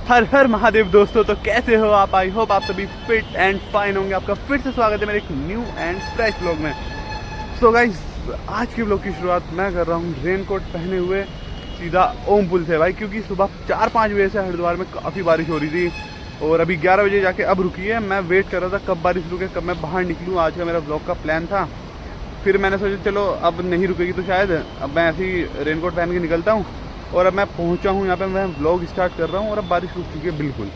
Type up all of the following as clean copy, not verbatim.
हर हर महादेव दोस्तों। तो कैसे हो आप? आई होप आप सभी फिट एंड फाइन होंगे। आपका फिर से स्वागत है मेरे एक न्यू एंड फ्रेश व्लॉग में। सो गाइस, आज के व्लॉग की शुरुआत मैं कर रहा हूँ रेनकोट पहने हुए सीधा ओम पुल से भाई, क्योंकि सुबह 4-5 बजे से हरिद्वार में काफ़ी बारिश हो रही थी और अभी 11 बजे जाके अब रुकी है। मैं वेट कर रहा था कब बारिश रुके, कब मैं बाहर निकलूँ। आज का मेरा व्लॉग का प्लान था, फिर मैंने सोचा चलो अब नहीं रुकेगी तो शायद अब मैं ऐसे ही रेनकोट पहन के निकलता हूँ। और अब मैं पहुँचा हूँ यहाँ पे, मैं व्लॉग स्टार्ट कर रहा हूँ और अब बारिश रुक चुकी है बिल्कुल।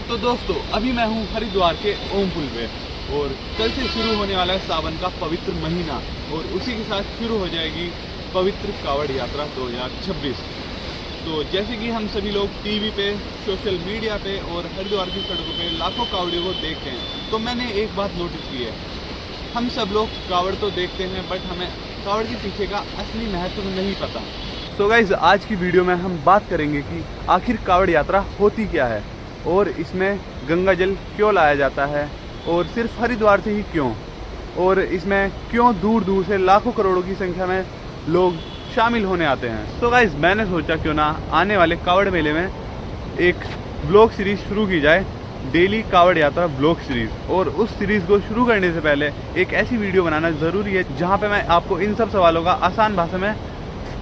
तो दोस्तों, अभी मैं हूँ हरिद्वार के ओम पुल पे और कल से शुरू होने वाला है सावन का पवित्र महीना और उसी के साथ शुरू हो जाएगी पवित्र कावड़ यात्रा 2026। तो जैसे कि हम सभी लोग टीवी पे, सोशल मीडिया पे और हरिद्वार की सड़कों पे लाखों कावड़ियों को देखते हैं, तो मैंने एक बात नोटिस की है। हम सब लोग कावड़ तो देखते हैं बट हमें कावड़ के पीछे का असली महत्व नहीं पता। सो गाइस, आज की वीडियो में हम बात करेंगे कि आखिर कावड़ यात्रा होती क्या है और इसमें गंगा जल क्यों लाया जाता है और सिर्फ हरिद्वार से ही क्यों, और इसमें क्यों दूर दूर से लाखों करोड़ों की संख्या में लोग शामिल होने आते हैं। तो गाइस, मैंने सोचा क्यों ना आने वाले कावड़ मेले में एक ब्लॉग सीरीज़ शुरू की जाए, डेली कावड़ यात्रा ब्लॉग सीरीज़। और उस सीरीज़ को शुरू करने से पहले एक ऐसी वीडियो बनाना ज़रूरी है जहाँ पे मैं आपको इन सब सवालों का आसान भाषा में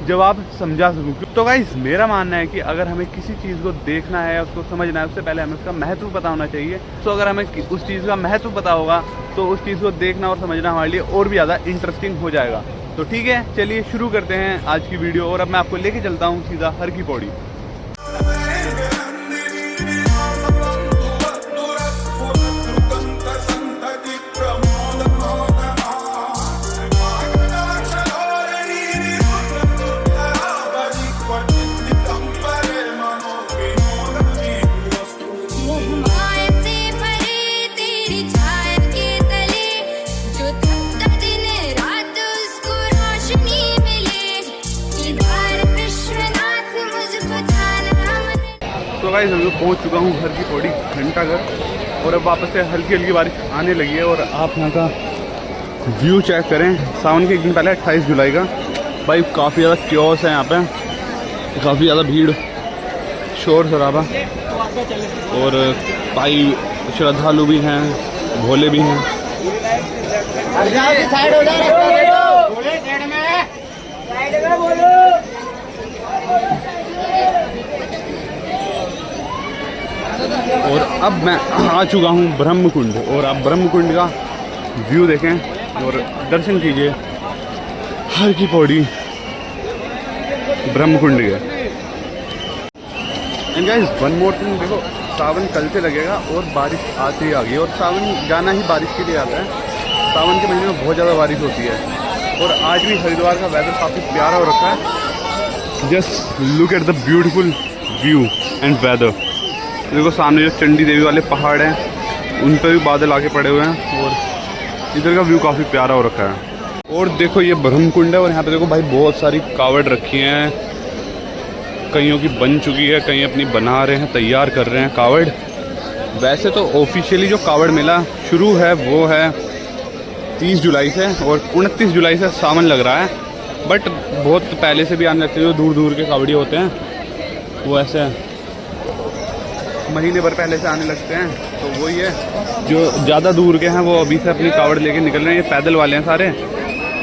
जवाब समझा सकूँ। तो गाइस, मेरा मानना है कि अगर हमें किसी चीज़ को देखना है, उसको समझना है, उससे पहले हमें उसका महत्व पता होना चाहिए। तो अगर हमें उस चीज़ का महत्व पता होगा तो उस चीज़ को देखना और समझना हमारे लिए और भी ज़्यादा इंटरेस्टिंग हो जाएगा। तो ठीक है, चलिए शुरू करते हैं आज की वीडियो। और अब मैं आपको लेके चलता हूँ सीधा हर की पौड़ी। तो गाइस, मैं पहुंच चुका हूं हर की पौड़ी घंटाघर और अब वापस से हल्की हल्की बारिश आने लगी है। और आप यहाँ का व्यू चेक करें। सावन के एक दिन पहले 28 जुलाई का भाई, काफ़ी ज़्यादा क्योस है यहाँ पे, काफ़ी ज़्यादा भीड़, शोर शराबा और भाई श्रद्धालु भी हैं, भोले भी हैं। और अब मैं आ चुका हूँ ब्रह्मकुंड और आप ब्रह्मकुंड का व्यू देखें और दर्शन कीजिए हर की पौड़ी ब्रह्मकुंड के। And guys, one more thing, देखो सावन कल से लगेगा और बारिश आती ही आ गई। और सावन जाना ही बारिश के लिए आता है। सावन के महीने में बहुत ज़्यादा बारिश होती है और आज भी हरिद्वार का वेदर काफ़ी प्यारा हो रखा है। Just look at the beautiful view and weather. देखो सामने जो चंडी देवी वाले पहाड़ हैं उन पर भी बादल आके पड़े हुए हैं और इधर का व्यू काफ़ी प्यारा हो रखा है। और देखो ये ब्रह्मकुंड है और यहाँ पे देखो भाई बहुत सारी कावड़ रखी हैं। कईयों की बन चुकी है, कई अपनी बना रहे हैं, तैयार कर रहे हैं कावड़। वैसे तो ऑफिशियली जो कावड़ मेला शुरू है वो है 30 जुलाई से और 29 जुलाई से सावन लग रहा है। बट बहुत पहले से भी आने लगते हैं, जो दूर दूर के कावड़ी होते हैं वो ऐसे महीने भर पहले से आने लगते हैं। तो वही है, जो ज़्यादा दूर के हैं वो अभी से अपनी कावड़ लेके निकल रहे हैं। ये पैदल वाले हैं सारे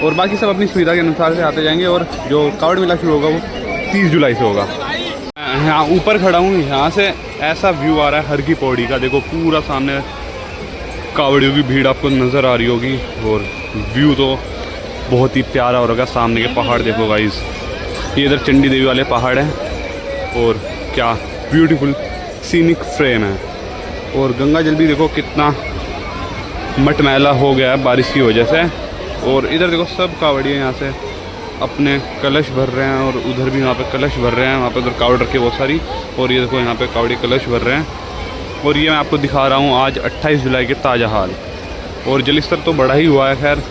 और बाकी सब अपनी सुविधा के अनुसार से आते जाएंगे। और जो कावड़ मेला शुरू होगा वो 30 जुलाई से होगा। यहाँ ऊपर खड़ा हूँ, यहाँ से ऐसा व्यू आ रहा है हर की पौड़ी का। देखो पूरा सामने कावड़ियों की भीड़ आपको नज़र आ रही होगी और व्यू तो बहुत ही प्यारा हो रहा है। सामने के पहाड़ देखो गाइस, ये इधर चंडी देवी वाले पहाड़ हैं और क्या ब्यूटीफुल सीनिक फ्रेम है। और गंगा जल भी देखो कितना मटमैला हो गया है बारिश की वजह से। और इधर देखो सब कावड़ियाँ यहाँ से अपने कलश भर रहे हैं और उधर भी वहाँ पे कलश भर रहे हैं। वहाँ पे उधर कावड़ रखे बहुत सारी और ये देखो यहाँ पे कावड़ी कलश भर रहे हैं। और ये मैं आपको दिखा रहा हूँ आज 28 जुलाई के ताज़ा हाल। और जल स्तर तो बढ़ा ही हुआ है खैर।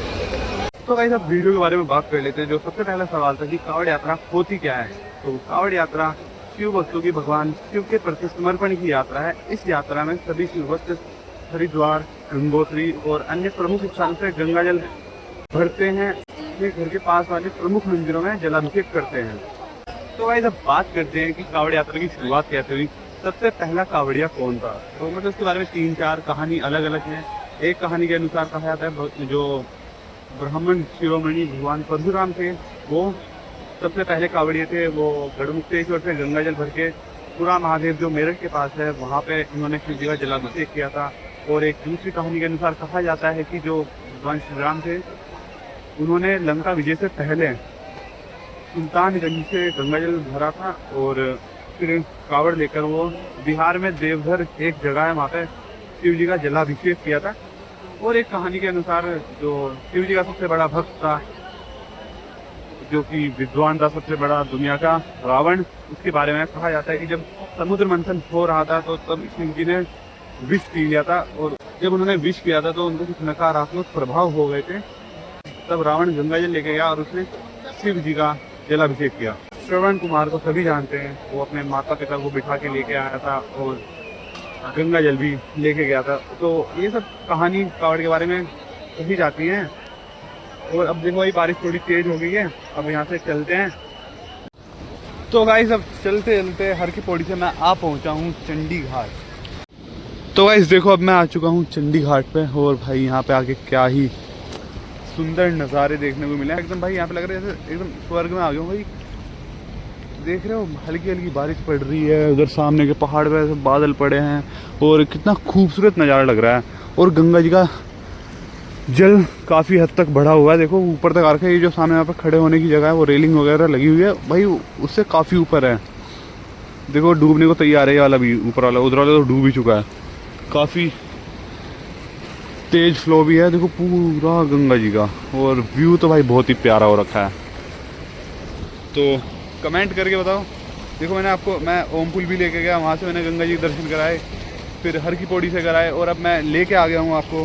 तो गाइस अब वीडियो के बारे में बात कर लेते हैं। जो सबसे पहला सवाल था कि कावड़ यात्रा होती क्या है। तो कावड़ यात्रा शिव भक्तों की भगवान शिव के प्रति समर्पण की यात्रा है। इस यात्रा में सभी शिव भक्त हरिद्वार, गंगोत्री और अन्य प्रमुख स्थानों से गंगा जल भरते हैं। अपने घर के पास वाले प्रमुख मंदिरों में जलाभिषेक करते हैं। तो गाइस अब बात करते हैं कि कावड़ यात्रा की शुरुआत कैसे हुई। सबसे पहला कावड़िया कौन था, तो मतलब उसके बारे में 3-4 कहानी अलग अलग है। एक कहानी के अनुसार कहा जाता है जो ब्राह्मण शिरोमणि भगवान परशुराम थे, वो सबसे पहले कावड़िए थे। वो गढ़मुक्तेश्वर से गंगा जल भर के पूरा महादेव जो मेरठ के पास है वहाँ पे उन्होंने शिव जी का जलाभिषेक किया था। और एक दूसरी कहानी के अनुसार कहा जाता है कि जो भगवान श्री राम थे उन्होंने लंका विजय से पहले सुल्तानगंज से गंगा जल भरा था और फिर कावड़ लेकर वो बिहार में देवघर एक जगह है वहाँ पे शिव जी का जलाभिषेक किया था। और एक कहानी के अनुसार जो शिव जी का सबसे बड़ा भक्त था, जो कि विद्वान था सबसे बड़ा दुनिया का, रावण, उसके बारे में कहा जाता है कि जब समुद्र मंथन हो रहा था तो तब शिव जी ने विष पी लिया था। और जब उन्होंने विष पिया था तो उनको कुछ नकारात्मक प्रभाव हो गए थे। तब रावण गंगा जल लेके गया और उसने शिव जी का जलाभिषेक किया। श्रवण कुमार को सभी जानते हैं, वो अपने माता पिता को बिठा के लेके आया था और गंगा जल भी लेके गया था। तो ये सब कहानी कावड़ के बारे में कही जाती हैं। और अब देखो ये बारिश थोड़ी तेज हो गई है, अब यहाँ से चलते हैं। तो गाइस अब चलते चलते हर की पौड़ी से मैं आ पहुँचा हूँ चंडी घाट। तो गाइस देखो अब मैं आ चुका हूँ चंडी घाट पे। और भाई यहाँ पे आके क्या ही सुंदर नज़ारे देखने को मिले एकदम। भाई यहाँ पे लग रहा है जैसे एकदम स्वर्ग में आ गया हूँ भाई। देख रहे हो हल्की हल्की बारिश पड़ रही है, उधर सामने के पहाड़ पे ऐसे बादल पड़े हैं और कितना खूबसूरत नज़ारा लग रहा है। और गंगा जी का जल काफ़ी हद तक बढ़ा हुआ है, देखो ऊपर तक आ रखा है। ये जो सामने यहाँ पे खड़े होने की जगह है वो रेलिंग वगैरह लगी हुई है भाई, उससे काफ़ी ऊपर है। देखो डूबने को तैयार है ये वाला भी, ऊपर वाला, उधर वाला तो डूब ही चुका है। काफ़ी तेज फ्लो भी है, देखो पूरा गंगा जी का। और व्यू तो भाई बहुत ही प्यारा हो रखा है। तो कमेंट करके बताओ। देखो मैं ओम पुल भी लेके गया, वहाँ से मैंने गंगा जी के दर्शन कराए, फिर हर की पौड़ी से कराए और अब मैं लेके आ गया हूँ आपको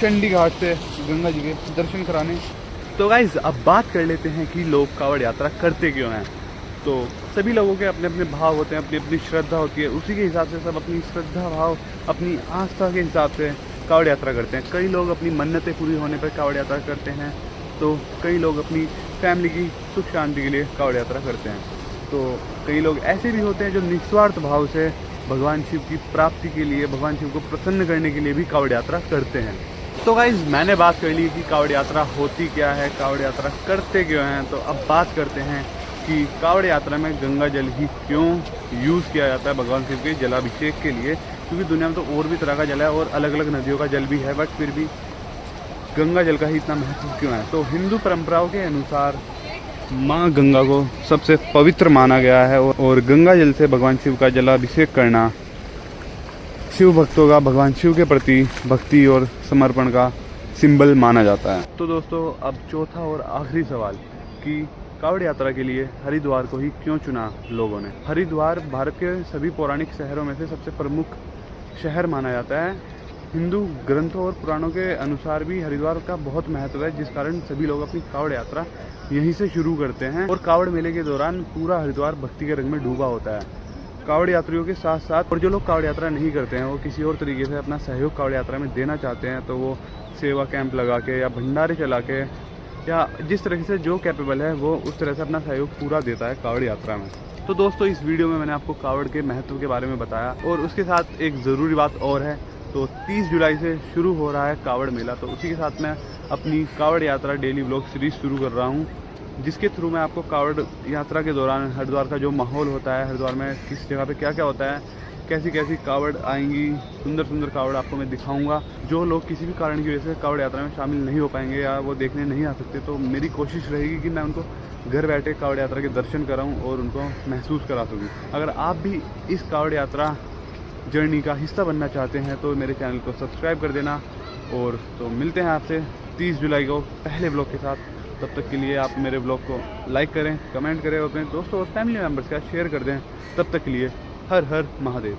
चंडी घाट से गंगा जी के दर्शन कराने। तो गाइज अब बात कर लेते हैं कि लोग कावड़ यात्रा करते क्यों हैं। तो सभी लोगों के अपने अपने भाव होते हैं, अपनी अपनी श्रद्धा होती है, उसी के हिसाब से सब अपनी श्रद्धा भाव, अपनी आस्था के हिसाब से कावड़ यात्रा करते हैं। कई लोग अपनी मन्नतें पूरी होने पर कावड़ यात्रा करते हैं, तो कई लोग अपनी फैमिली की सुख शांति के लिए कावड़ यात्रा करते हैं। तो कई लोग ऐसे भी होते हैं जो निस्वार्थ भाव से भगवान शिव की प्राप्ति के लिए, भगवान शिव को प्रसन्न करने के लिए भी कावड़ यात्रा करते हैं। तो गाइज मैंने बात कर ली कि कावड़ यात्रा होती क्या है, कावड़ यात्रा करते क्यों हैं। तो अब बात करते हैं कि कावड़ यात्रा में गंगा जल ही क्यों यूज़ किया जाता है भगवान शिव के जलाभिषेक के लिए। क्योंकि दुनिया में तो और भी तरह का जल है और अलग अलग नदियों का जल भी है, बट फिर भी गंगा जल का ही इतना महत्व क्यों है। तो हिंदू परंपराओं के अनुसार माँ गंगा को सबसे पवित्र माना गया है और गंगा जल से भगवान शिव का जलाभिषेक करना शिव भक्तों का भगवान शिव के प्रति भक्ति और समर्पण का सिंबल माना जाता है। तो दोस्तों अब चौथा और आखिरी सवाल कि कावड़ यात्रा के लिए हरिद्वार को ही क्यों चुना लोगों ने। हरिद्वार भारत के सभी पौराणिक शहरों में से सबसे प्रमुख शहर माना जाता है। हिंदू ग्रंथों और पुराणों के अनुसार भी हरिद्वार का बहुत महत्व है, जिस कारण सभी लोग अपनी कावड़ यात्रा यहीं से शुरू करते हैं। और कावड़ मेले के दौरान पूरा हरिद्वार भक्ति के रंग में डूबा होता है। कावड़ यात्रियों के साथ साथ और जो लोग कावड़ यात्रा नहीं करते हैं, वो किसी और तरीके से अपना सहयोग कावड़ यात्रा में देना चाहते हैं, तो वो सेवा कैंप लगा के या भंडारे चला के या जिस तरह से जो कैपेबल है वो उस तरह से अपना सहयोग पूरा देता है कावड़ यात्रा में। तो दोस्तों इस वीडियो में मैंने आपको कावड़ के महत्व के बारे में बताया और उसके साथ एक ज़रूरी बात और है। तो 30 जुलाई से शुरू हो रहा है कावड़ मेला, तो उसी के साथ मैं अपनी कावड़ यात्रा डेली व्लॉग सीरीज़ शुरू कर रहा हूँ, जिसके थ्रू मैं आपको कावड़ यात्रा के दौरान हरिद्वार का जो माहौल होता है, हरिद्वार में किस जगह पे क्या क्या होता है, कैसी कैसी कावड़ आएंगी, सुंदर सुंदर कावड़ आपको मैं दिखाऊंगा। जो लोग किसी भी कारण की वजह से कावड़ यात्रा में शामिल नहीं हो पाएंगे या वो देखने नहीं आ सकते, तो मेरी कोशिश रहेगी कि मैं उनको घर बैठे कावड़ यात्रा के दर्शन कराऊं और उनको महसूस करा सकूं। अगर आप भी इस कावड़ यात्रा जर्नी का हिस्सा बनना चाहते हैं तो मेरे चैनल को सब्सक्राइब कर देना। और तो मिलते हैं आपसे 30 जुलाई को पहले ब्लॉग के साथ। तब तक के लिए आप मेरे ब्लॉग को लाइक करें, कमेंट करें और अपने दोस्तों और फैमिली मेम्बर्स के साथ शेयर कर दें। तब तक के लिए हर हर महादेव।